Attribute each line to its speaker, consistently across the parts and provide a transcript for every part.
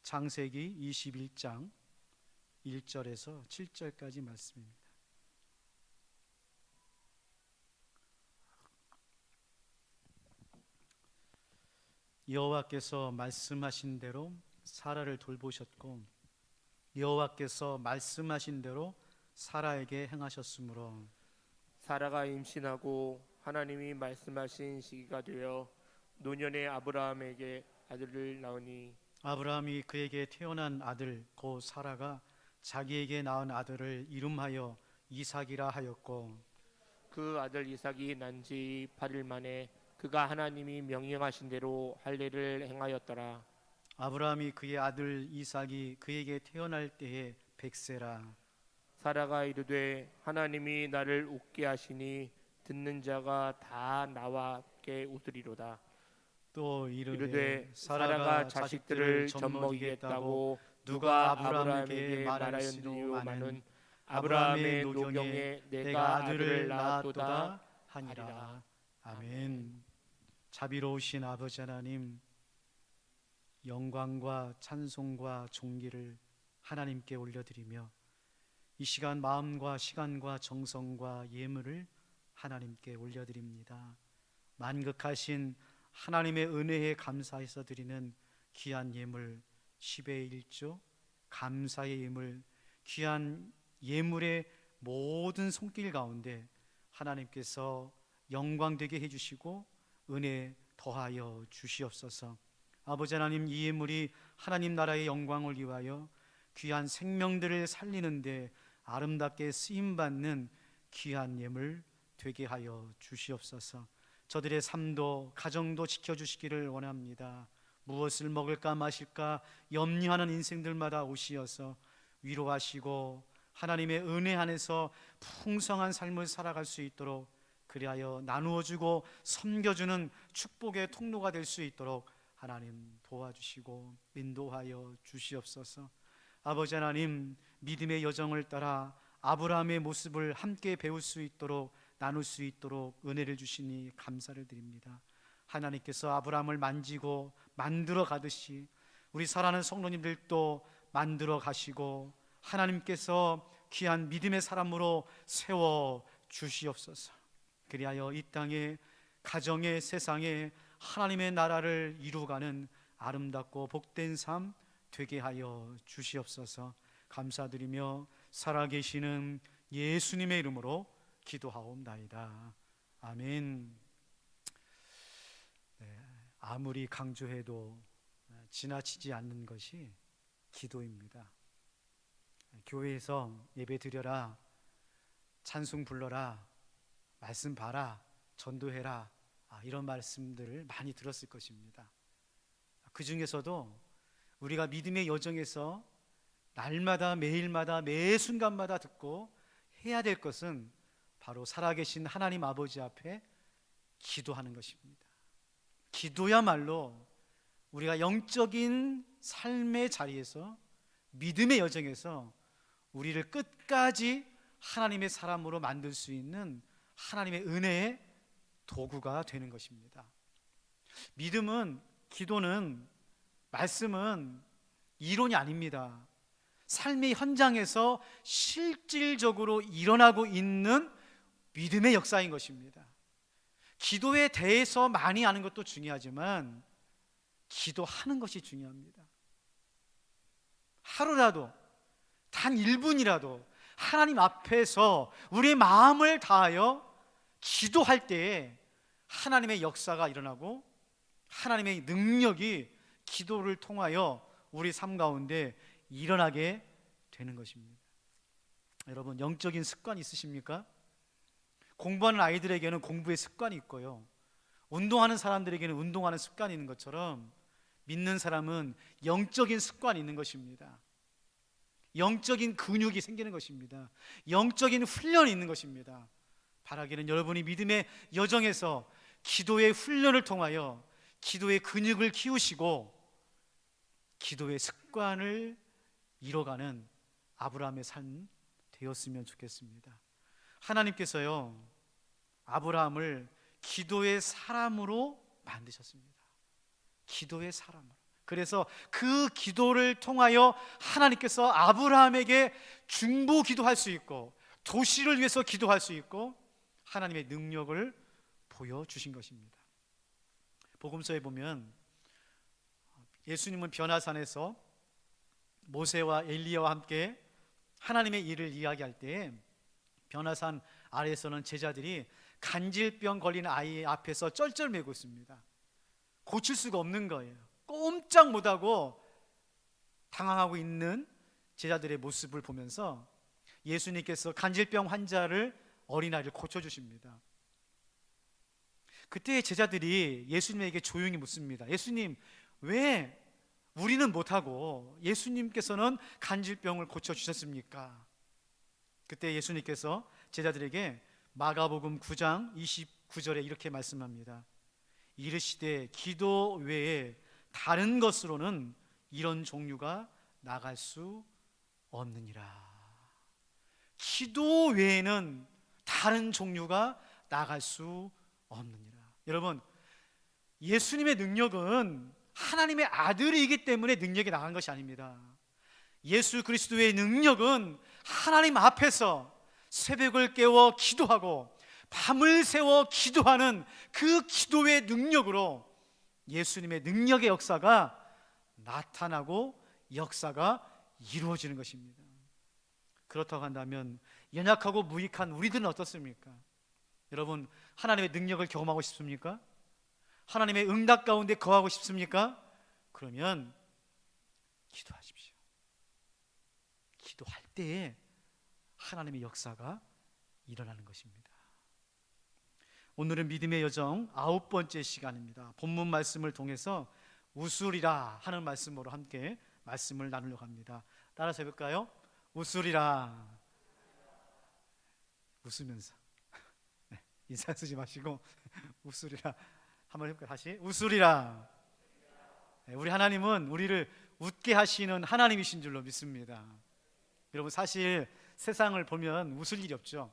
Speaker 1: 창세기 21장 1절에서 7절까지 말씀입니다. 여호와께서 말씀하신 대로 사라를 돌보셨고 여호와께서 말씀하신 대로 사라에게 행하셨으므로
Speaker 2: 사라가 임신하고 하나님이 말씀하신 시기가 되어 노년의 아브라함에게 아들을 낳으니
Speaker 1: 아브라함이 그에게 태어난 아들 곧 사라가 자기에게 낳은 아들을 이름하여 이삭이라 하였고
Speaker 2: 그 아들 이삭이 난 지 8일 만에 그가 하나님이 명령하신 대로 할례를 행하였더라.
Speaker 1: 아브라함이 그의 아들 이삭이 그에게 태어날 때에 100세라.
Speaker 2: 사라가 이르되 하나님이 나를 웃게 하시니 듣는 자가 다 나와 함께 웃으리로다.
Speaker 1: 또
Speaker 2: 이르되 사라가 자식들을 젖먹이겠다고 누가 아브라함에게 말하였느냐마는 아브라함의 노경에 내가 아들을 낳았도다 하니라.
Speaker 1: 아멘. 자비로우신 아버지 하나님, 영광과 찬송과 존귀를 하나님께 올려드리며 이 시간 마음과 시간과 정성과 예물을 하나님께 올려드립니다. 만극하신 하나님의 은혜에 감사해서 드리는 귀한 예물 10의 1조 감사의 예물, 귀한 예물의 모든 손길 가운데 하나님께서 영광되게 해주시고 은혜 더하여 주시옵소서. 아버지 하나님, 이 예물이 하나님 나라의 영광을 위하여 귀한 생명들을 살리는데 아름답게 쓰임받는 귀한 예물 되게 하여 주시옵소서. 저들의 삶도 가정도 지켜주시기를 원합니다. 무엇을 먹을까 마실까 염려하는 인생들마다 오시어서 위로하시고 하나님의 은혜 안에서 풍성한 삶을 살아갈 수 있도록 그리하여 나누어주고 섬겨주는 축복의 통로가 될 수 있도록 하나님 도와주시고 인도하여 주시옵소서. 아버지 하나님, 믿음의 여정을 따라 아브라함의 모습을 함께 배울 수 있도록 나눌 수 있도록 은혜를 주시니 감사를 드립니다. 하나님께서 아브라함을 만지고 만들어 가듯이 우리 사랑하는 성도님들도 만들어 가시고 하나님께서 귀한 믿음의 사람으로 세워 주시옵소서. 그리하여 이 땅에 가정의 세상에 하나님의 나라를 이루어가는 아름답고 복된 삶 되게 하여 주시옵소서. 감사드리며 살아계시는 예수님의 이름으로 기도하옵나이다. 아멘. 아무리 강조해도 지나치지 않는 것이 기도입니다. 교회에서 예배 드려라, 찬송 불러라, 말씀 봐라, 전도해라, 이런 말씀들을 많이 들었을 것입니다. 그 중에서도 우리가 믿음의 여정에서 날마다 매일마다 매 순간마다 듣고 해야 될 것은 바로 살아계신 하나님 아버지 앞에 기도하는 것입니다. 기도야말로 우리가 영적인 삶의 자리에서 믿음의 여정에서 우리를 끝까지 하나님의 사람으로 만들 수 있는 하나님의 은혜의 도구가 되는 것입니다. 믿음은, 기도는, 말씀은 이론이 아닙니다. 삶의 현장에서 실질적으로 일어나고 있는 믿음의 역사인 것입니다. 기도에 대해서 많이 아는 것도 중요하지만 기도하는 것이 중요합니다. 하루라도 단 1분이라도 하나님 앞에서 우리의 마음을 다하여 기도할 때에 하나님의 역사가 일어나고 하나님의 능력이 기도를 통하여 우리 삶 가운데 일어나게 되는 것입니다. 여러분, 영적인 습관 있으십니까? 공부하는 아이들에게는 공부의 습관이 있고요, 운동하는 사람들에게는 운동하는 습관이 있는 것처럼 믿는 사람은 영적인 습관이 있는 것입니다. 영적인 근육이 생기는 것입니다. 영적인 훈련이 있는 것입니다. 바라기는 여러분이 믿음의 여정에서 기도의 훈련을 통하여 기도의 근육을 키우시고 기도의 습관을 이뤄가는 아브라함의 삶 되었으면 좋겠습니다. 하나님께서요, 아브라함을 기도의 사람으로 만드셨습니다. 기도의 사람으로. 그래서 그 기도를 통하여 하나님께서 아브라함에게 중보 기도할 수 있고 도시를 위해서 기도할 수 있고 하나님의 능력을 보여주신 것입니다. 복음서에 보면 예수님은 변화산에서 모세와 엘리야와 함께 하나님의 일을 이야기할 때 변화산 아래에서는 제자들이 간질병 걸린 아이 앞에서 쩔쩔매고 있습니다. 고칠 수가 없는 거예요. 꼼짝 못하고 당황하고 있는 제자들의 모습을 보면서 예수님께서 간질병 환자를 어린아이를 고쳐주십니다. 그때 제자들이 예수님에게 조용히 묻습니다. 예수님, 왜 우리는 못하고 예수님께서는 간질병을 고쳐주셨습니까? 그때 예수님께서 제자들에게 마가복음 9장 29절에 이렇게 말씀합니다. 이르시되 기도 외에 다른 것으로는 이런 종류가 나갈 수 없느니라. 기도 외에는 다른 종류가 나갈 수 없느니라. 여러분, 예수님의 능력은 하나님의 아들이기 때문에 능력이 나간 것이 아닙니다. 예수 그리스도의 능력은 하나님 앞에서 새벽을 깨워 기도하고 밤을 새워 기도하는 그 기도의 능력으로 예수님의 능력의 역사가 나타나고 역사가 이루어지는 것입니다. 그렇다고 한다면 연약하고 무익한 우리들은 어떻습니까? 여러분, 하나님의 능력을 경험하고 싶습니까? 하나님의 응답 가운데 거하고 싶습니까? 그러면 기도하십시오. 기도할 때에 하나님의 역사가 일어나는 것입니다. 오늘은 믿음의 여정 9번째 시간입니다. 본문 말씀을 통해서 웃으리라 하는 말씀으로 함께 말씀을 나누려고 합니다. 따라서 해볼까요? 웃으리라. 웃으면서 네, 인사 쓰지 마시고 웃으리라 한번 해볼까요? 다시 웃으리라. 네, 우리 하나님은 우리를 웃게 하시는 하나님이신 줄로 믿습니다. 여러분, 사실 세상을 보면 웃을 일이 없죠.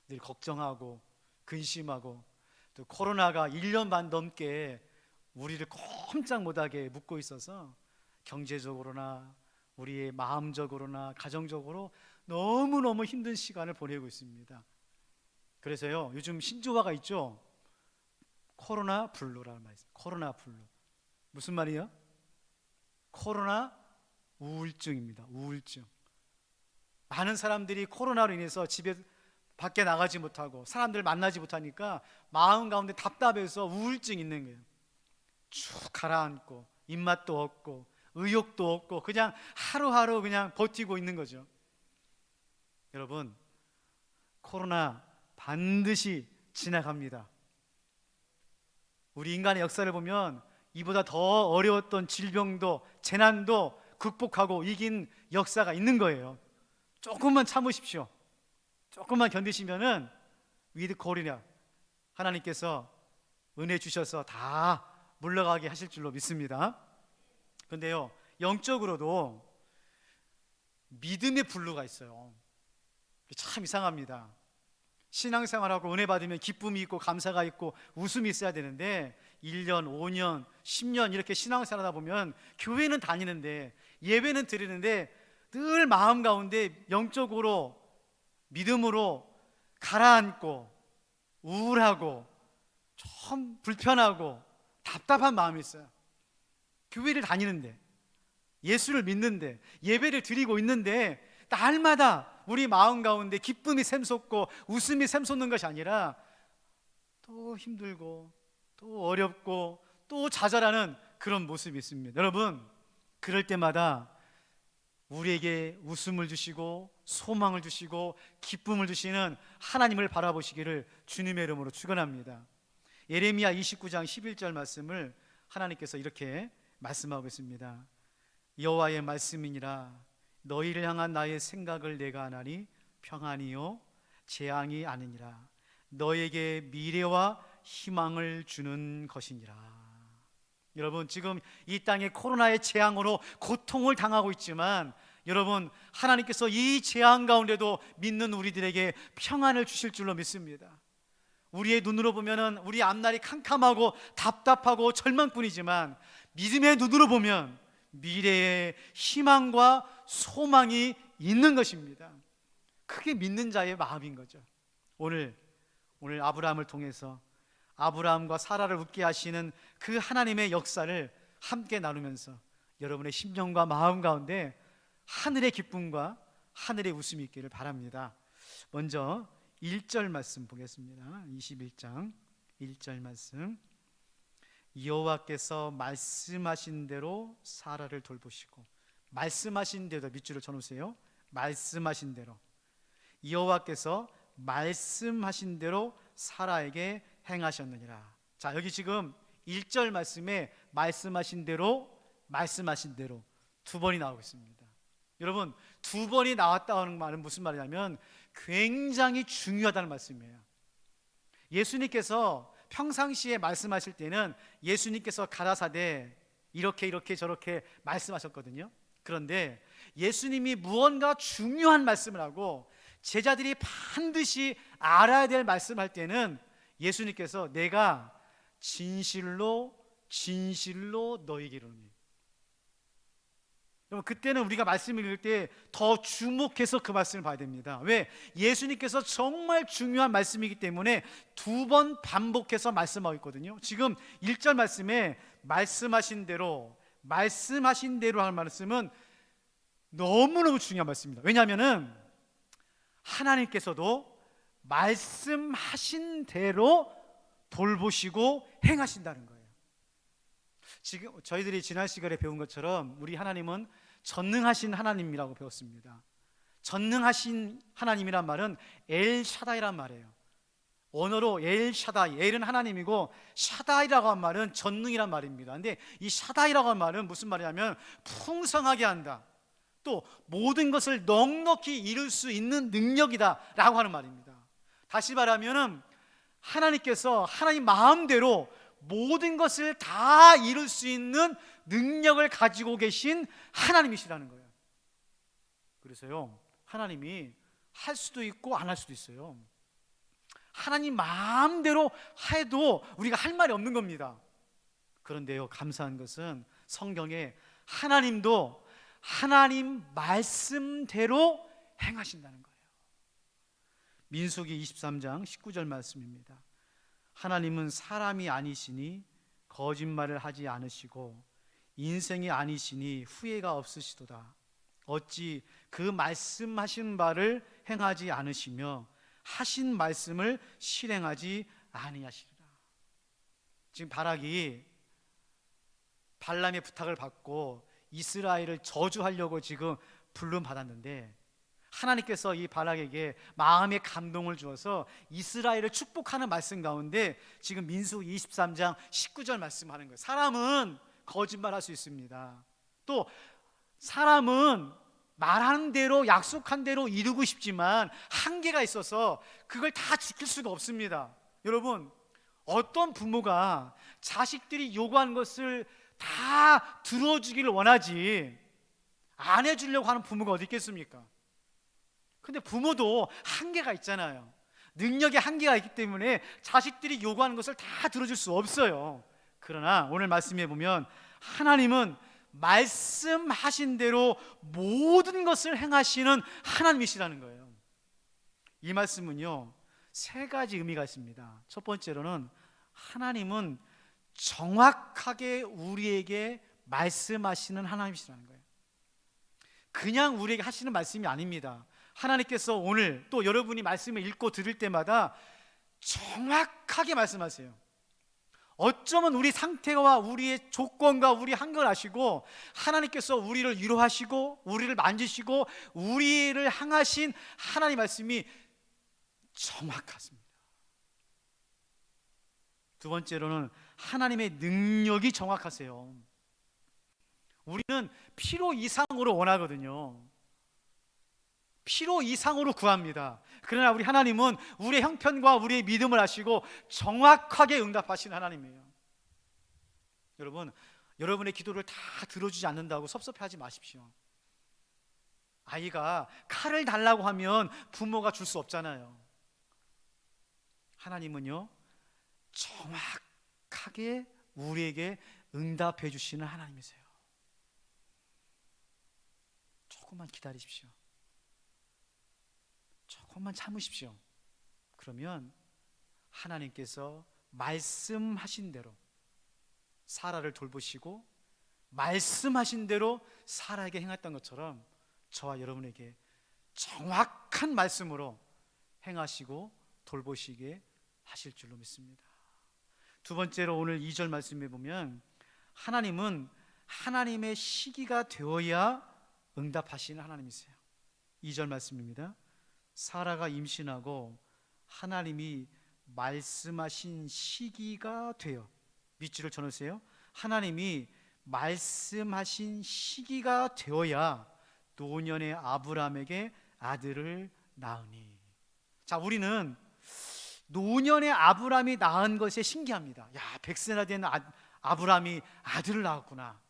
Speaker 1: 늘 걱정하고 근심하고 또 코로나가 1년 반 넘게 우리를 꼼짝 못하게 묶고 있어서 경제적으로나 우리의 마음적으로나 가정적으로 너무너무 힘든 시간을 보내고 있습니다. 그래서요, 요즘 신조어가 있죠. 코로나 블루라는 말이 있어요. 코로나 블루. 무슨 말이에요? 코로나 우울증입니다. 우울증. 많은 사람들이 코로나로 인해서 집에 밖에 나가지 못하고 사람들 만나지 못하니까 마음 가운데 답답해서 우울증 있는 거예요. 쭉 가라앉고 입맛도 없고 의욕도 없고 그냥 하루하루 그냥 버티고 있는 거죠. 여러분, 코로나 반드시 지나갑니다. 우리 인간의 역사를 보면 이보다 더 어려웠던 질병도 재난도 극복하고 이긴 역사가 있는 거예요. 조금만 참으십시오. 조금만 견디시면은 위드 코리아 하나님께서 은혜 주셔서 다 물러가게 하실 줄로 믿습니다. 그런데요, 영적으로도 믿음의 분류가 있어요. 참 이상합니다. 신앙생활하고 은혜 받으면 기쁨이 있고 감사가 있고 웃음이 있어야 되는데 1년, 5년, 10년 이렇게 신앙생활 하다 보면 교회는 다니는데 예배는 드리는데 늘 마음 가운데 영적으로 믿음으로 가라앉고 우울하고 좀 불편하고 답답한 마음이 있어요. 교회를 다니는데 예수를 믿는데 예배를 드리고 있는데 날마다 우리 마음 가운데 기쁨이 샘솟고 웃음이 샘솟는 것이 아니라 또 힘들고 또 어렵고 또 좌절하는 그런 모습이 있습니다. 여러분, 그럴 때마다 우리에게 웃음을 주시고 소망을 주시고 기쁨을 주시는 하나님을 바라보시기를 주님의 이름으로 축원합니다. 예레미야 29장 11절 말씀을 하나님께서 이렇게 말씀하고 있습니다. 여호와의 말씀이니라. 너희를 향한 나의 생각을 내가 아나니 평안이요 재앙이 아니니라. 너에게 미래와 희망을 주는 것이니라. 여러분, 지금 이 땅에 코로나의 재앙으로 고통을 당하고 있지만 여러분, 하나님께서 이 재앙 가운데도 믿는 우리들에게 평안을 주실 줄로 믿습니다. 우리의 눈으로 보면은 우리 앞날이 캄캄하고 답답하고 절망뿐이지만 믿음의 눈으로 보면 미래의 희망과 소망이 있는 것입니다. 그게 믿는 자의 마음인 거죠. 오늘 아브라함을 통해서 아브라함과 사라를 웃게 하시는 그 하나님의 역사를 함께 나누면서 여러분의 심령과 마음 가운데 하늘의 기쁨과 하늘의 웃음이 있기를 바랍니다. 먼저 1절 말씀 보겠습니다. 21장 1절 말씀. 여호와께서 말씀하신 대로 사라를 돌보시고, 말씀하신 대로 밑줄을 쳐놓으세요. 말씀하신 대로, 여호와께서 말씀하신 대로 사라에게 행하셨느니라. 자, 여기 지금 1절 말씀에 말씀하신 대로 두 번이 나오고 있습니다. 여러분, 두 번이 나왔다는 말은 무슨 말이냐면 굉장히 중요하다는 말씀이에요. 예수님께서 평상시에 말씀하실 때는 예수님께서 가라사대 이렇게 저렇게 말씀하셨거든요. 그런데 예수님이 무언가 중요한 말씀을 하고 제자들이 반드시 알아야 될 말씀할 때는 예수님께서 내가 진실로 너에게 이르노니. 여러분, 그때는 우리가 말씀을 읽을 때 더 주목해서 그 말씀을 봐야 됩니다. 왜? 예수님께서 정말 중요한 말씀이기 때문에 두 번 반복해서 말씀하고 있거든요. 지금 1절 말씀에 말씀하신 대로 하는 말씀은 너무너무 중요한 말씀입니다. 왜냐하면 하나님께서도 말씀하신 대로 돌보시고 행하신다는 거예요. 지금 저희들이 지난 시간에 배운 것처럼 우리 하나님은 전능하신 하나님이라고 배웠습니다. 전능하신 하나님이란 말은 엘샤다이란 말이에요. 언어로 엘샤다이, 엘은 하나님이고 샤다이라고 한 말은 전능이란 말입니다. 근데 이 샤다이라고 한 말은 무슨 말이냐면 풍성하게 한다, 또 모든 것을 넉넉히 이룰 수 있는 능력이다 라고 하는 말입니다. 다시 말하면 하나님께서 하나님 마음대로 모든 것을 다 이룰 수 있는 능력을 가지고 계신 하나님이시라는 거예요. 그래서요, 하나님이 할 수도 있고 안 할 수도 있어요. 하나님 마음대로 해도 우리가 할 말이 없는 겁니다. 그런데요, 감사한 것은 성경에 하나님도 하나님 말씀대로 행하신다는 거예요. 민수기 23장 19절 말씀입니다. 하나님은 사람이 아니시니 거짓말을 하지 않으시고 인생이 아니시니 후회가 없으시도다. 어찌 그 말씀하신 바를 행하지 않으시며 하신 말씀을 실행하지 아니하시리라. 지금 바락이 발람의 부탁을 받고 이스라엘을 저주하려고 지금 불름 받았는데 하나님께서 이 바락에게 마음의 감동을 주어서 이스라엘을 축복하는 말씀 가운데 지금 민수기 23장 19절 말씀하는 거예요. 사람은 거짓말할 수 있습니다. 또 사람은 말한 대로 약속한 대로 이루고 싶지만 한계가 있어서 그걸 다 지킬 수가 없습니다. 여러분, 어떤 부모가 자식들이 요구하는 것을 다 들어주기를 원하지 안 해주려고 하는 부모가 어디 있겠습니까? 근데 부모도 한계가 있잖아요. 능력의 한계가 있기 때문에 자식들이 요구하는 것을 다 들어줄 수 없어요. 그러나 오늘 말씀해 보면 하나님은 말씀하신 대로 모든 것을 행하시는 하나님이시라는 거예요. 이 말씀은요, 세 가지 의미가 있습니다. 첫 번째로는 하나님은 정확하게 우리에게 말씀하시는 하나님이시라는 거예요. 그냥 우리에게 하시는 말씀이 아닙니다. 하나님께서 오늘 또 여러분이 말씀을 읽고 들을 때마다 정확하게 말씀하세요. 어쩌면 우리 상태와 우리의 조건과 우리 한걸 아시고 하나님께서 우리를 위로하시고 우리를 만지시고 우리를 향하신 하나님 말씀이 정확하십니다. 두 번째로는 하나님의 능력이 정확하세요. 우리는 필요 이상으로 원하거든요. 필요 이상으로 구합니다. 그러나 우리 하나님은 우리의 형편과 우리의 믿음을 아시고 정확하게 응답하시는 하나님이에요. 여러분, 여러분의 기도를 다 들어주지 않는다고 섭섭해하지 마십시오. 아이가 칼을 달라고 하면 부모가 줄 수 없잖아요. 하나님은요, 정확하게 우리에게 응답해 주시는 하나님이세요. 조금만 기다리십시오. 조금만 참으십시오. 그러면 하나님께서 말씀하신 대로 사라를 돌보시고 말씀하신 대로 사라에게 행했던 것처럼 저와 여러분에게 정확한 말씀으로 행하시고 돌보시게 하실 줄로 믿습니다. 두 번째로 오늘 2절 말씀에 보면 하나님은 하나님의 시기가 되어야 응답하시는 하나님이세요. 2절 말씀입니다. 사라가 임신하고 하나님이 말씀하신 시기가 되어, 밑줄을 쳐놓으세요. 하나님이 말씀하신 시기가 되어야 노년의 아브라함에게 아들을 낳으니. 자, 우리는 노년의 아브라함이 낳은 것에 신기합니다. 야, 100세나 된 아브라함이 아들을 낳았구나.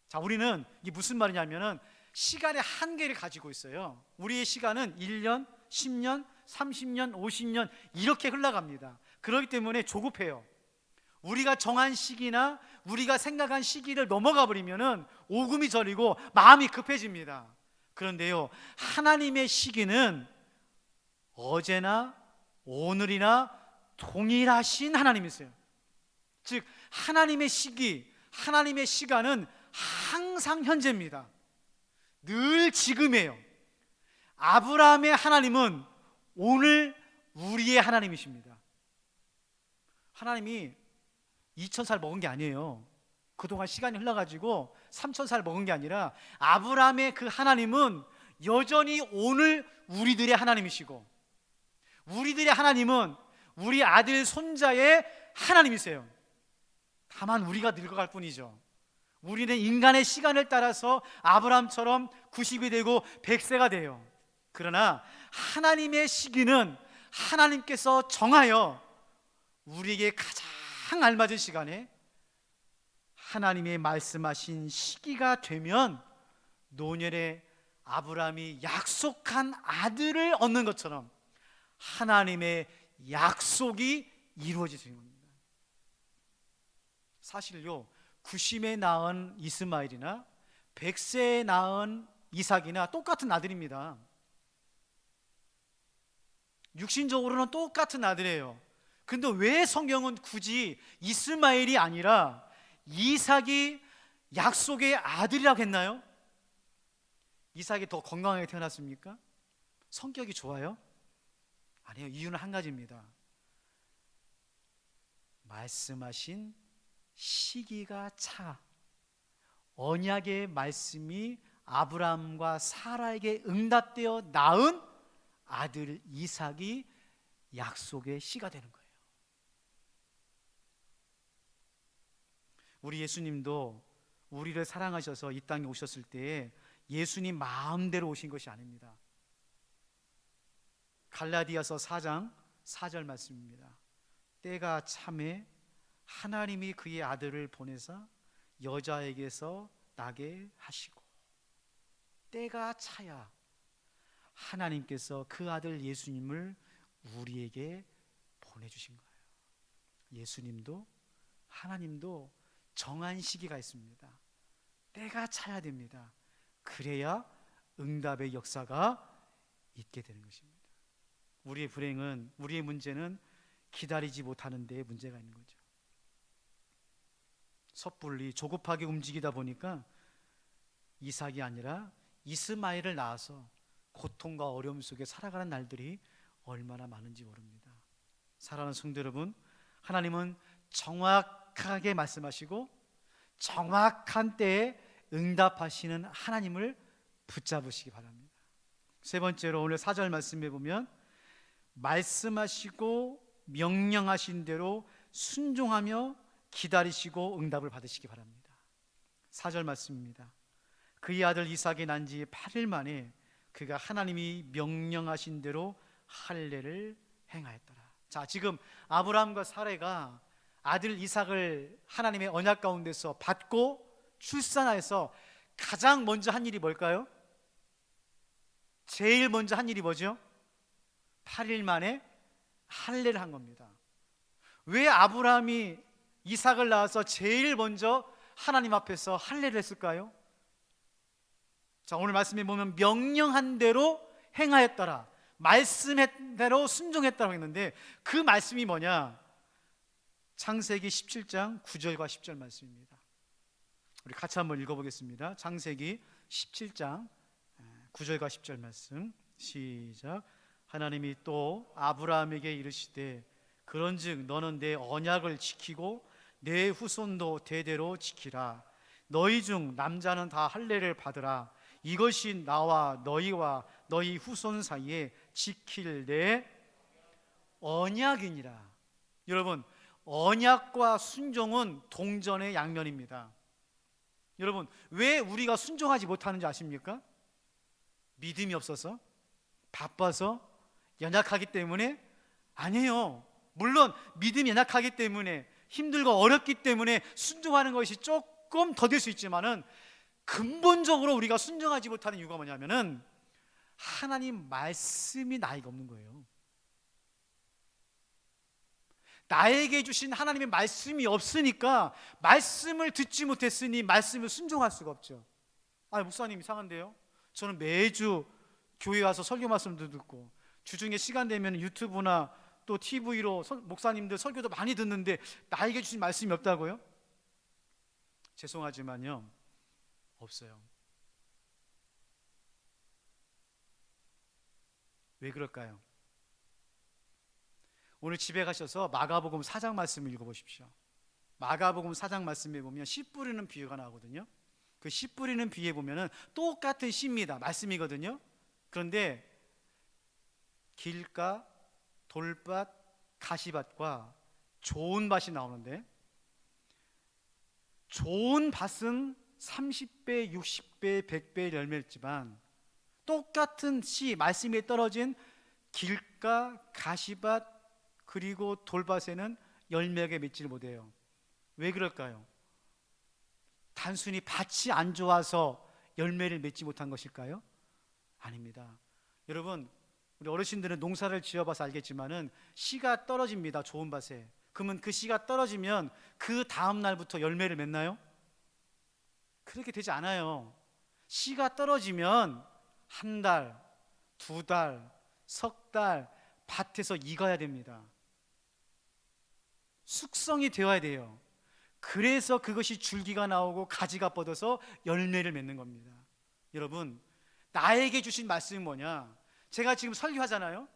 Speaker 1: 자, 우리는 이게 무슨 말이냐면은 시간의 한계를 가지고 있어요. 우리의 시간은 1년, 10년, 30년, 50년 이렇게 흘러갑니다. 그렇기 때문에 조급해요. 우리가 정한 시기나 우리가 생각한 시기를 넘어가 버리면은 오금이 저리고 마음이 급해집니다. 그런데요, 하나님의 시기는 어제나 오늘이나 동일하신 하나님이세요. 즉 하나님의 시기, 하나님의 시간은 항상 현재입니다. 늘 지금이에요. 아브라함의 하나님은 오늘 우리의 하나님이십니다. 하나님이 2000살 먹은 게 아니에요. 그동안 시간이 흘러가지고 3000살 먹은 게 아니라 아브라함의 그 하나님은 여전히 오늘 우리들의 하나님이시고, 우리들의 하나님은 우리 아들 손자의 하나님이세요. 다만 우리가 늙어갈 뿐이죠. 우리는 인간의 시간을 따라서 아브라함처럼 90이 되고 100세가 돼요. 그러나 하나님의 시기는 하나님께서 정하여 우리에게 가장 알맞은 시간에 하나님의 말씀하신 시기가 되면 노년에 아브라함이 약속한 아들을 얻는 것처럼 하나님의 약속이 이루어지는 겁니다. 사실요, 90에 낳은 이스마엘이나 100세에 낳은 이삭이나 똑같은 아들입니다. 육신적으로는 똑같은 아들이에요. 근데 왜 성경은 굳이 이스마엘이 아니라 이삭이 약속의 아들이라고 했나요? 이삭이 더 건강하게 태어났습니까? 성격이 좋아요? 아니에요. 이유는 한 가지입니다. 말씀하신 시기가 차, 언약의 말씀이 아브라함과 사라에게 응답되어 낳은 아들 이삭이 약속의 씨가 되는 거예요. 우리 예수님도 우리를 사랑하셔서 이 땅에 오셨을 때 예수님 마음대로 오신 것이 아닙니다. 갈라디아서 4장 4절 말씀입니다. 때가 참에 하나님이 그의 아들을 보내사 여자에게서 나게 하시고, 때가 차야 하나님께서 그 아들 예수님을 우리에게 보내주신 거예요. 예수님도 하나님도 정한 시기가 있습니다. 때가 차야 됩니다. 그래야 응답의 역사가 있게 되는 것입니다. 우리의 불행은, 우리의 문제는 기다리지 못하는 데에 문제가 있는 거죠. 섣불리 조급하게 움직이다 보니까 이삭이 아니라 이스마엘을 낳아서 고통과 어려움 속에 살아가는 날들이 얼마나 많은지 모릅니다. 사랑하는 성도 여러분, 하나님은 정확하게 말씀하시고 정확한 때에 응답하시는 하나님을 붙잡으시기 바랍니다. 세 번째로 오늘 4절 말씀에 보면 말씀하시고 명령하신 대로 순종하며 기다리시고 응답을 받으시기 바랍니다. 4절 말씀입니다. 그의 아들 이삭이 난 지 8일 만에 그가 하나님이 명령하신 대로 할례를 행하였더라. 자, 지금 아브라함과 사레가 아들 이삭을 하나님의 언약 가운데서 받고 출산해서 가장 먼저 한 일이 뭘까요? 제일 먼저 한 일이 뭐죠? 8일 만에 할례를 한 겁니다. 왜 아브라함이 이삭을 낳아서 제일 먼저 하나님 앞에서 할례를 했을까요? 자, 오늘 말씀에 보면 명령한 대로 행하였더라, 말씀한 대로 순종했다고 했는데 그 말씀이 뭐냐? 창세기 17장 9절과 10절 말씀입니다. 우리 같이 한번 읽어보겠습니다. 창세기 17장 9절과 10절 말씀 시작. 하나님이 또 아브라함에게 이르시되 그런즉 너는 내 언약을 지키고 내 후손도 대대로 지키라. 너희 중 남자는 다 할례를 받으라. 이것이 나와 너희와 너희 후손 사이에 지킬 내 언약이니라. 여러분, 언약과 순종은 동전의 양면입니다. 여러분, 왜 우리가 순종하지 못하는지 아십니까? 믿음이 없어서? 바빠서? 연약하기 때문에? 아니에요. 물론 믿음이 연약하기 때문에, 힘들고 어렵기 때문에 순종하는 것이 조금 더딜 수 있지만은 근본적으로 우리가 순종하지 못하는 이유가 뭐냐면은 하나님 말씀이 나이가 없는 거예요. 나에게 주신 하나님의 말씀이 없으니까 말씀을 듣지 못했으니 말씀을 순종할 수가 없죠. 아니, 목사님 이상한데요? 저는 매주 교회 와서 설교 말씀도 듣고 주중에 시간 되면 유튜브나 또 TV로 목사님들 설교도 많이 듣는데 나에게 주신 말씀이 없다고요? 죄송하지만요, 없어요. 왜 그럴까요? 오늘 집에 가셔서 마가복음 4장 말씀을 읽어보십시오. 마가복음 4장 말씀에 보면 씨 뿌리는 비유가 나오거든요. 그 씨 뿌리는 비유에 보면은 똑같은 씨입니다. 말씀이거든요. 그런데 길가, 돌밭, 가시밭과 좋은 밭이 나오는데 좋은 밭은 30배, 60배, 100배의 열매를 맺지만 똑같은 씨, 말씀에 떨어진 길가, 가시밭 그리고 돌밭에는 열매가 맺지를 못해요. 왜 그럴까요? 단순히 밭이 안 좋아서 열매를 맺지 못한 것일까요? 아닙니다. 여러분, 우리 어르신들은 농사를 지어봐서 알겠지만은 씨가 떨어집니다. 좋은 밭에. 그러면 그 씨가 떨어지면 그 다음 날부터 열매를 맺나요? 그렇게 되지 않아요. 씨가 떨어지면 한 달, 두 달, 석 달 밭에서 익어야 됩니다. 숙성이 되어야 돼요. 그래서 그것이 줄기가 나오고 가지가 뻗어서 열매를 맺는 겁니다. 여러분, 나에게 주신 말씀이 뭐냐? 제가 지금 설교하잖아요.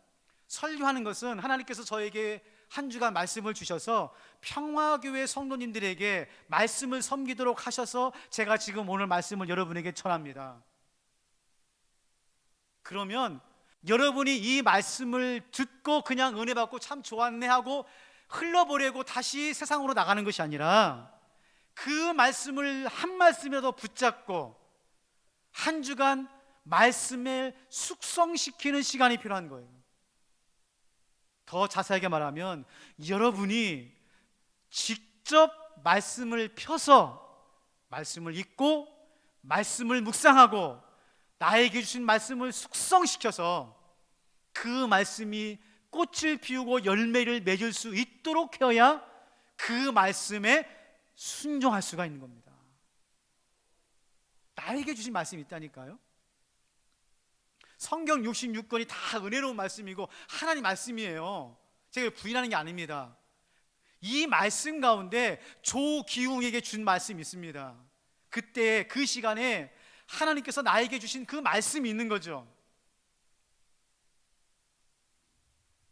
Speaker 1: 설교하는 것은 하나님께서 저에게 한 주간 말씀을 주셔서 평화교회 성도님들에게 말씀을 섬기도록 하셔서 제가 지금 오늘 말씀을 여러분에게 전합니다. 그러면 여러분이 이 말씀을 듣고 그냥 은혜 받고 참 좋았네 하고 흘러보내고 다시 세상으로 나가는 것이 아니라 그 말씀을 한 말씀이라도 붙잡고 한 주간 말씀을 숙성시키는 시간이 필요한 거예요. 더 자세하게 말하면 여러분이 직접 말씀을 펴서 말씀을 읽고 말씀을 묵상하고 나에게 주신 말씀을 숙성시켜서 그 말씀이 꽃을 피우고 열매를 맺을 수 있도록 해야 그 말씀에 순종할 수가 있는 겁니다. 나에게 주신 말씀이 있다니까요. 성경 66권이 다 은혜로운 말씀이고 하나님 말씀이에요. 제가 부인하는 게 아닙니다. 이 말씀 가운데 조기웅에게 준 말씀이 있습니다. 그때 그 시간에 하나님께서 나에게 주신 그 말씀이 있는 거죠.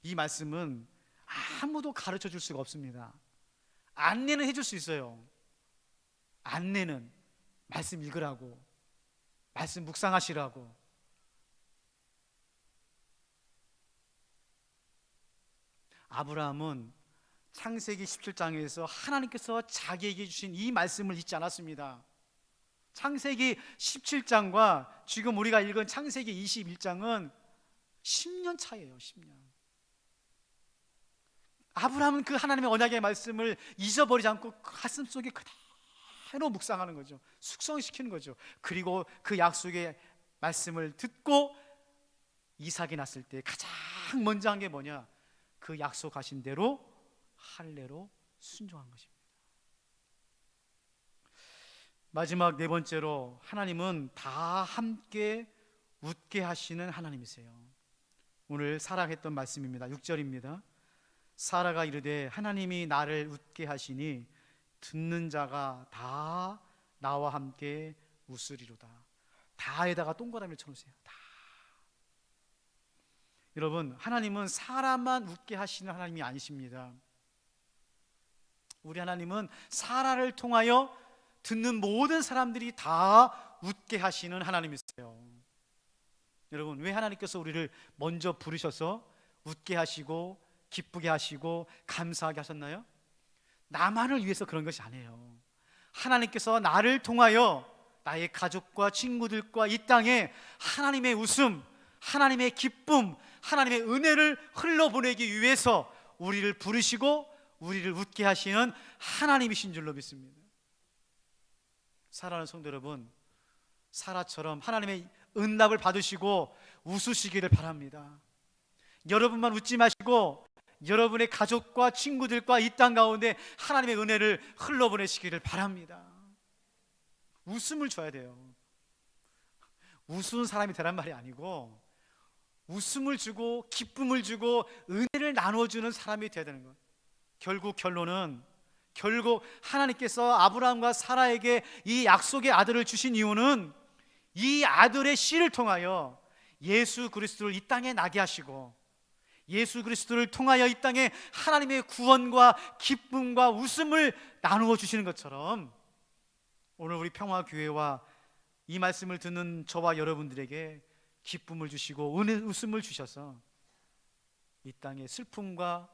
Speaker 1: 이 말씀은 아무도 가르쳐 줄 수가 없습니다. 안내는 해줄 수 있어요. 안내는 말씀 읽으라고, 말씀 묵상하시라고. 아브라함은 창세기 17장에서 하나님께서 자기에게 주신 이 말씀을 잊지 않았습니다. 창세기 17장과 지금 우리가 읽은 창세기 21장은 10년 차이에요. 10년. 아브라함은 그 하나님의 언약의 말씀을 잊어버리지 않고 가슴속에 그대로 묵상하는 거죠. 숙성시키는 거죠. 그리고 그 약속의 말씀을 듣고 이삭이 났을 때 가장 먼저 한 게 뭐냐? 그 약속하신 대로 할례로 순종한 것입니다. 마지막 네 번째로, 하나님은 다 함께 웃게 하시는 하나님이세요. 오늘 사랑했던 말씀입니다. 6절입니다. 사라가 이르되 하나님이 나를 웃게 하시니 듣는 자가 다 나와 함께 웃으리로다. 다에다가 동그라미를 쳐놓으세요. 다. 여러분, 하나님은 사람만 웃게 하시는 하나님이 아니십니다. 우리 하나님은 사라를 통하여 듣는 모든 사람들이 다 웃게 하시는 하나님이세요. 여러분, 왜 하나님께서 우리를 먼저 부르셔서 웃게 하시고 기쁘게 하시고 감사하게 하셨나요? 나만을 위해서 그런 것이 아니에요. 하나님께서 나를 통하여 나의 가족과 친구들과 이 땅에 하나님의 웃음, 하나님의 기쁨, 하나님의 은혜를 흘러보내기 위해서 우리를 부르시고 우리를 웃게 하시는 하나님이신 줄로 믿습니다. 사랑하는 성도 여러분, 사라처럼 하나님의 응답을 받으시고 웃으시기를 바랍니다. 여러분만 웃지 마시고 여러분의 가족과 친구들과 이 땅 가운데 하나님의 은혜를 흘러보내시기를 바랍니다. 웃음을 줘야 돼요. 웃은 사람이 되란 말이 아니고 웃음을 주고 기쁨을 주고 은혜를 나눠주는 사람이 되어야 되는 것. 결국 결론은, 결국 하나님께서 아브라함과 사라에게 이 약속의 아들을 주신 이유는 이 아들의 씨를 통하여 예수 그리스도를 이 땅에 나게 하시고 예수 그리스도를 통하여 이 땅에 하나님의 구원과 기쁨과 웃음을 나누어 주시는 것처럼 오늘 우리 평화교회와 이 말씀을 듣는 저와 여러분들에게 기쁨을 주시고 웃음을 주셔서 이 땅에 슬픔과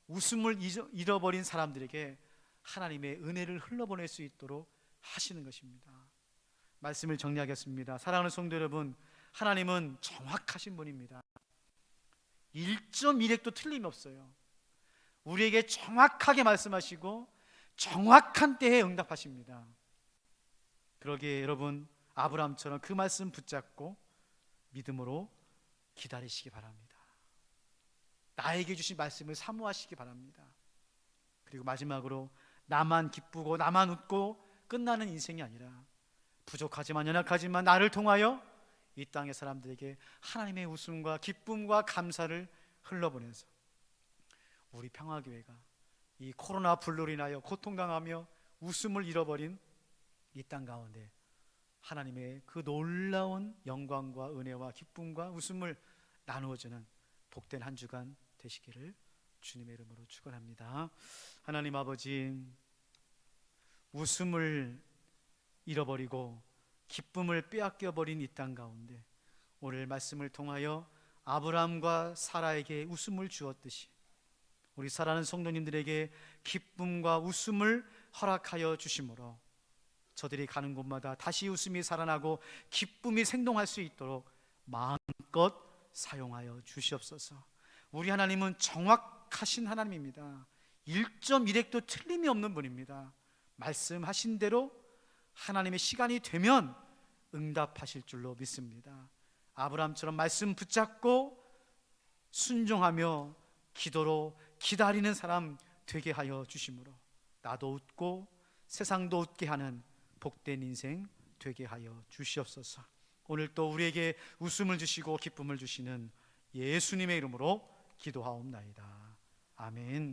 Speaker 1: 웃음을 잃어버린 사람들에게 하나님의 은혜를 흘러보낼 수 있도록 하시는 것입니다. 말씀을 정리하겠습니다. 사랑하는 성도 여러분, 하나님은 정확하신 분입니다. 1.1획도 틀림이 없어요. 우리에게 정확하게 말씀하시고 정확한 때에 응답하십니다. 그러기에 여러분, 아브라함처럼 그 말씀 붙잡고 믿음으로 기다리시기 바랍니다. 나에게 주신 말씀을 사모하시기 바랍니다. 그리고 마지막으로 나만 기쁘고 나만 웃고 끝나는 인생이 아니라 부족하지만 연약하지만 나를 통하여 이 땅의 사람들에게 하나님의 웃음과 기쁨과 감사를 흘러보내서 우리 평화교회가 이 코로나 불로 인하여 고통당하며 웃음을 잃어버린 이 땅 가운데 하나님의 그 놀라운 영광과 은혜와 기쁨과 웃음을 나누어주는 복된 한 주간 되시기를 주님의 이름으로 축원합니다. 하나님 아버지, 웃음을 잃어버리고 기쁨을 빼앗겨버린 이 땅 가운데 오늘 말씀을 통하여 아브라함과 사라에게 웃음을 주었듯이 우리 사랑하는 성도님들에게 기쁨과 웃음을 허락하여 주심으로 저들이 가는 곳마다 다시 웃음이 살아나고 기쁨이 생동할 수 있도록 마음껏 사용하여 주시옵소서. 우리 하나님은 정확하신 하나님입니다. 1.1획도 틀림이 없는 분입니다. 말씀하신 대로 하나님의 시간이 되면 응답하실 줄로 믿습니다. 아브라함처럼 말씀 붙잡고 순종하며 기도로 기다리는 사람 되게 하여 주심으로 나도 웃고 세상도 웃게 하는 복된 인생 되게 하여 주시옵소서. 오늘 또 우리에게 웃음을 주시고 기쁨을 주시는 예수님의 이름으로 기도하옵나이다. 아멘.